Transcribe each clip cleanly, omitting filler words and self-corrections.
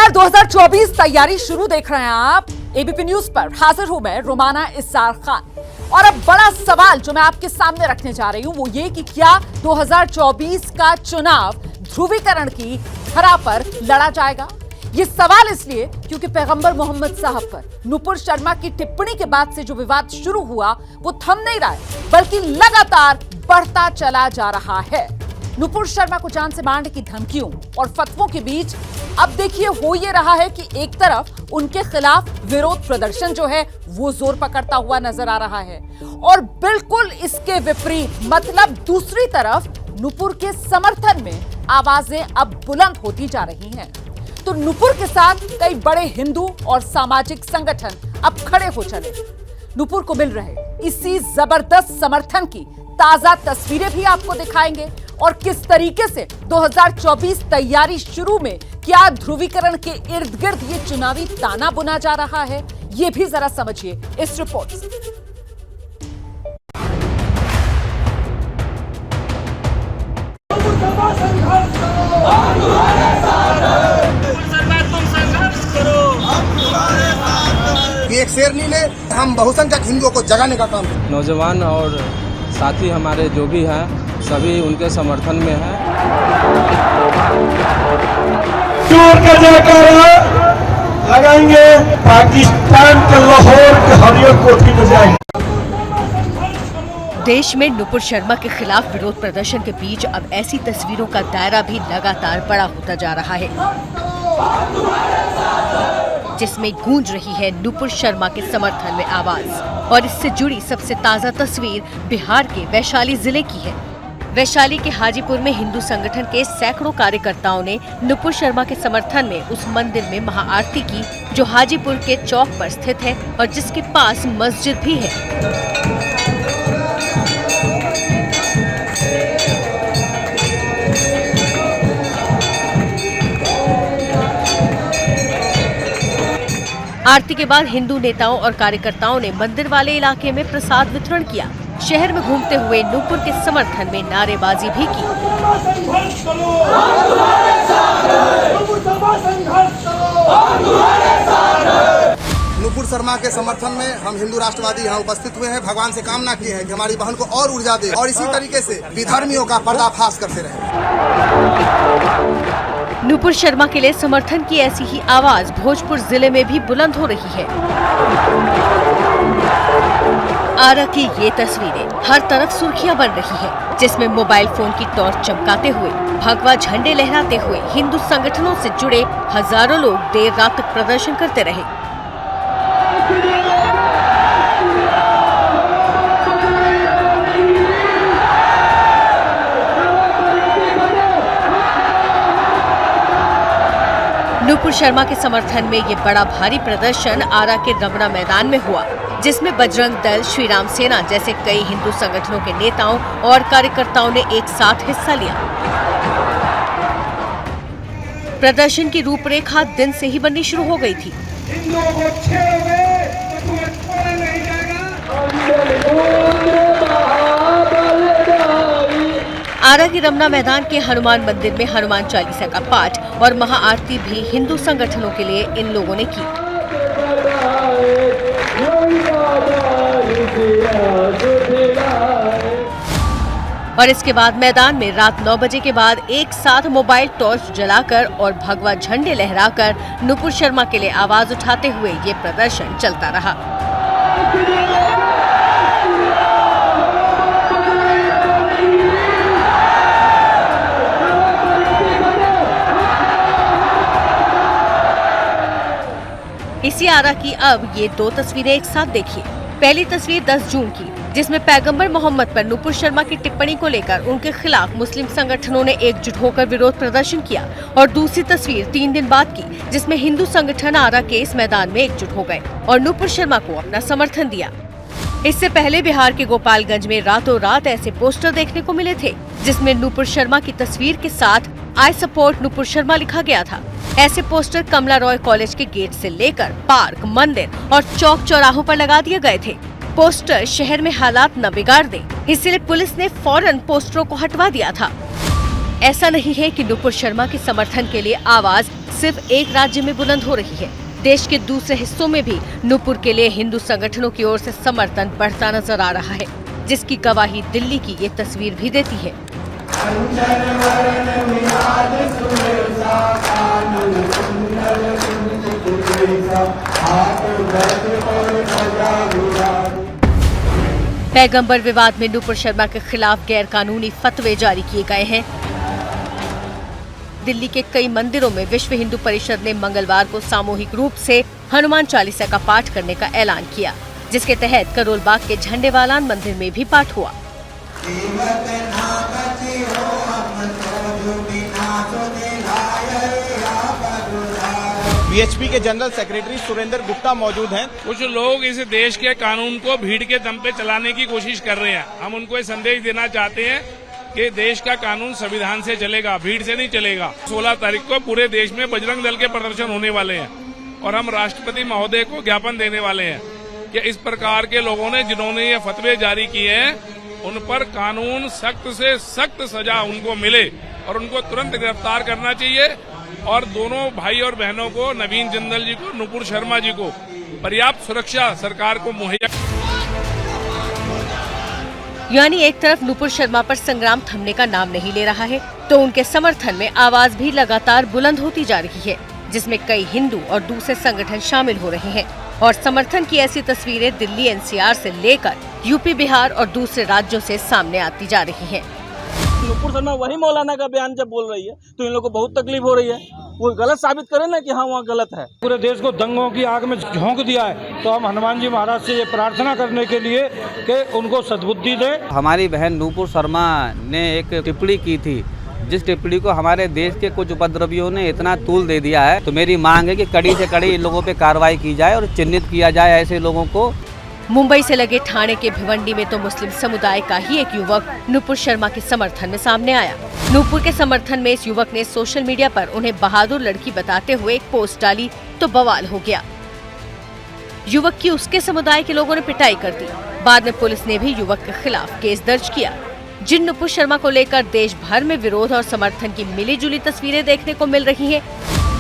नमस्कार, 2024 तैयारी शुरू देख रहे हैं आप एबीपी न्यूज पर। हाजिर हूं मैं रोमाना इस्सार खान और अब बड़ा सवाल जो मैं आपके सामने रखने जा रही हूं वो ये कि क्या 2024 का चुनाव ध्रुवीकरण की धरा पर लड़ा जाएगा। ये सवाल इसलिए क्योंकि पैगंबर मोहम्मद साहब पर नुपुर शर्मा की टिप्पणी के बाद से जो विवाद शुरू हुआ वो थम नहीं रहा है बल्कि लगातार बढ़ता चला जा रहा है। नुपुर शर्मा को जान से मारने की धमकियों और फतवों के बीच अब देखिए हो ये रहा है कि एक तरफ उनके खिलाफ विरोध प्रदर्शन जो है वो जोर पकड़ता हुआ नजर आ रहा है और बिल्कुल इसके विपरीत मतलब दूसरी तरफ नुपुर के समर्थन में आवाजें अब बुलंद होती जा रही हैं। तो नुपुर के साथ कई बड़े हिंदू और सामाजिक संगठन अब खड़े हो चले। नुपुर को मिल रहे इसी जबरदस्त समर्थन की ताजा तस्वीरें भी आपको दिखाएंगे और किस तरीके से 2024 तैयारी शुरू में क्या ध्रुवीकरण के इर्द गिर्द ये चुनावी ताना बुना जा रहा है, ये भी जरा समझिए इस रिपोर्ट से। एक शेरनी ने हम बहुसंख्यक हिंदुओं को जगाने का काम किया। नौजवान और साथी हमारे जो भी हैं सभी उनके समर्थन में हैं। जोर का जयकारा लगाएंगे, पाकिस्तान के लाहौर के हरियर कोठी में जाएंगे। देश में नुपुर शर्मा के खिलाफ विरोध प्रदर्शन के बीच अब ऐसी तस्वीरों का दायरा भी लगातार बड़ा होता जा रहा है जिसमें गूंज रही है नुपुर शर्मा के समर्थन में आवाज। और इससे जुड़ी सबसे ताजा तस्वीर बिहार के वैशाली जिले की है। वैशाली के हाजीपुर में हिंदू संगठन के सैकड़ों कार्यकर्ताओं ने नुपुर शर्मा के समर्थन में उस मंदिर में महाआरती की जो हाजीपुर के चौक पर स्थित है और जिसके पास मस्जिद भी है। आरती के बाद हिंदू नेताओं और कार्यकर्ताओं ने मंदिर वाले इलाके में प्रसाद वितरण किया। शहर में घूमते हुए नुपुर के समर्थन में नारेबाजी भी की। नुपुर शर्मा के समर्थन में हम हिंदू राष्ट्रवादी यहाँ उपस्थित हुए हैं। भगवान से कामना की है कि हमारी बहन को और ऊर्जा दे और इसी तरीके से विधर्मियों का पर्दाफाश करते रहे। नुपुर शर्मा के लिए समर्थन की ऐसी ही आवाज भोजपुर जिले में भी बुलंद हो रही है। आरा की ये तस्वीरें हर तरफ सुर्खियां बन रही है जिसमें मोबाइल फोन की टॉर्च चमकाते हुए भगवा झंडे लहराते हुए हिंदू संगठनों से जुड़े हजारों लोग देर रात तक प्रदर्शन करते रहे। नुपुर शर्मा के समर्थन में ये बड़ा भारी प्रदर्शन आरा के रमना मैदान में हुआ जिसमें बजरंग दल, श्री राम सेना जैसे कई हिंदू संगठनों के नेताओं और कार्यकर्ताओं ने एक साथ हिस्सा लिया। प्रदर्शन की रूपरेखा दिन से ही बननी शुरू हो गई थी। आरा के रमना मैदान के हनुमान मंदिर में हनुमान चालीसा का पाठ और महाआरती भी हिंदू संगठनों के लिए इन लोगों ने की। और इसके बाद मैदान में रात 9 बजे के बाद एक साथ मोबाइल टॉर्च जलाकर और भगवा झंडे लहराकर नुपुर शर्मा के लिए आवाज उठाते हुए ये प्रदर्शन चलता रहा। इसी आरा की अब ये दो तस्वीरें एक साथ देखिए। पहली तस्वीर 10 जून की जिसमें पैगंबर मोहम्मद पर नुपुर शर्मा की टिप्पणी को लेकर उनके खिलाफ मुस्लिम संगठनों ने एकजुट होकर विरोध प्रदर्शन किया और दूसरी तस्वीर 3 दिन बाद की जिसमें हिंदू संगठन आरा के इस मैदान में एकजुट हो गए और नुपुर शर्मा को अपना समर्थन दिया। इससे पहले बिहार के गोपालगंज में रातों रात ऐसे पोस्टर देखने को मिले थे जिसमें नुपुर शर्मा की तस्वीर के साथ आई सपोर्ट नुपुर शर्मा लिखा गया था। ऐसे पोस्टर कमला रॉय कॉलेज के गेट से लेकर पार्क, मंदिर और चौक चौराहों पर लगा दिए गए थे। पोस्टर शहर में हालात न बिगाड़ दें, इसलिए पुलिस ने फौरन पोस्टरों को हटवा दिया था। ऐसा नहीं है कि नुपुर शर्मा के समर्थन के लिए आवाज सिर्फ एक राज्य में बुलंद हो रही है। देश के दूसरे हिस्सों में भी नुपुर के लिए हिंदू संगठनों की ओर से समर्थन बढ़ता नजर आ रहा है, जिसकी गवाही दिल्ली की ये तस्वीर भी देती है। पैगंबर विवाद में नुपुर शर्मा के खिलाफ गैर कानूनी फतवे जारी किए गए हैं। दिल्ली के कई मंदिरों में विश्व हिंदू परिषद ने मंगलवार को सामूहिक रूप से हनुमान चालीसा का पाठ करने का ऐलान किया, जिसके तहत करोल बाग के झंडेवालान मंदिर में भी पाठ हुआ। बीएचपी के जनरल सेक्रेटरी सुरेंद्र गुप्ता मौजूद हैं। कुछ लोग इस देश के कानून को भीड़ के दम पे चलाने की कोशिश कर रहे हैं। हम उनको ये संदेश देना चाहते हैं कि देश का कानून संविधान से चलेगा, भीड़ से नहीं चलेगा। 16 तारीख को पूरे देश में बजरंग दल के प्रदर्शन होने वाले हैं और हम राष्ट्रपति महोदय को ज्ञापन देने वाले हैं कि इस प्रकार के लोगों ने जिन्होंने ये फतवे जारी किए हैं उन पर कानून सख्त से सख्त सजा उनको मिले और उनको तुरंत गिरफ्तार करना चाहिए और दोनों भाई और बहनों को, नवीन जिंदल जी को, नुपुर शर्मा जी को पर्याप्त सुरक्षा सरकार को मुहैया। यानी एक तरफ नुपुर शर्मा पर संग्राम थमने का नाम नहीं ले रहा है, तो उनके समर्थन में आवाज भी लगातार बुलंद होती जा रही है, जिसमें कई हिंदू और दूसरे संगठन शामिल हो रहे हैं। और समर्थन की ऐसी तस्वीरें दिल्ली एनसीआर से लेकर यूपी, बिहार और दूसरे राज्यों से सामने आती जा रही हैं। नुपुर शर्मा वही मौलाना का बयान जब बोल रही है तो इन लोगों को बहुत तकलीफ हो रही है। वो गलत साबित करे ना कि हाँ वहाँ गलत है। पूरे देश को दंगों की आग में झोंक दिया है, तो हम हनुमान जी महाराज से ये प्रार्थना करने के लिए कि उनको सद्बुद्धि दे। हमारी बहन नुपुर शर्मा ने एक टिप्पणी की थी, जिस टिप्पणी को हमारे देश के कुछ उपद्रवियों ने इतना तूल दे दिया है। तो मेरी मांग है कि कड़ी से कड़ी इन लोगों पे कार्रवाई की जाए और चिन्हित किया जाए ऐसे लोगों को। मुंबई से लगे ठाणे के भिवंडी में तो मुस्लिम समुदाय का ही एक युवक नुपुर शर्मा के समर्थन में सामने आया। नुपुर के समर्थन में इस युवक ने सोशल मीडिया पर उन्हें बहादुर लड़की बताते हुए एक पोस्ट डाली तो बवाल हो गया। युवक की उसके समुदाय के लोगों ने पिटाई कर दी। बाद में पुलिस ने भी युवक के खिलाफ केस दर्ज किया। जिन नुपुर शर्मा को लेकर देश भर में विरोध और समर्थन की मिलीजुली तस्वीरें देखने को मिल रही हैं,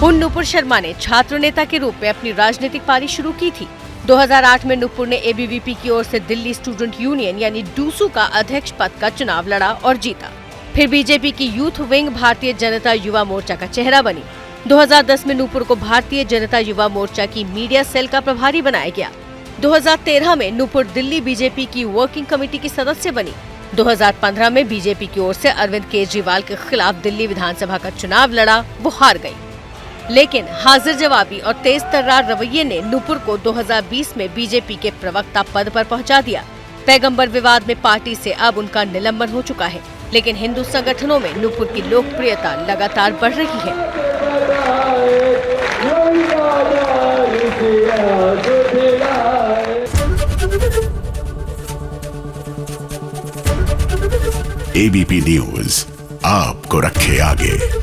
उन नुपुर शर्मा ने छात्र नेता के रूप में अपनी राजनीतिक पारी शुरू की थी। 2008 में नुपुर ने एबीवीपी की ओर से दिल्ली स्टूडेंट यूनियन यानी डूसू का अध्यक्ष पद का चुनाव लड़ा और जीता। फिर बीजेपी की यूथ विंग भारतीय जनता युवा मोर्चा का चेहरा बनी। 2010 में नुपुर को भारतीय जनता युवा मोर्चा की मीडिया सेल का प्रभारी बनाया गया। 2013 में नुपुर दिल्ली बीजेपी की वर्किंग कमेटी की सदस्य बनी। 2015 में बीजेपी की ओर से अरविंद केजरीवाल के खिलाफ दिल्ली विधानसभा का चुनाव लड़ा, वो हार गई। लेकिन हाजिर जवाबी और तेज तर्रार रवैये ने नुपुर को 2020 में बीजेपी के प्रवक्ता पद पर पहुंचा दिया। पैगंबर विवाद में पार्टी से अब उनका निलंबन हो चुका है, लेकिन हिंदू संगठनों में नुपुर की लोकप्रियता लगातार बढ़ रही है। एबीपी न्यूज आपको रखे आगे।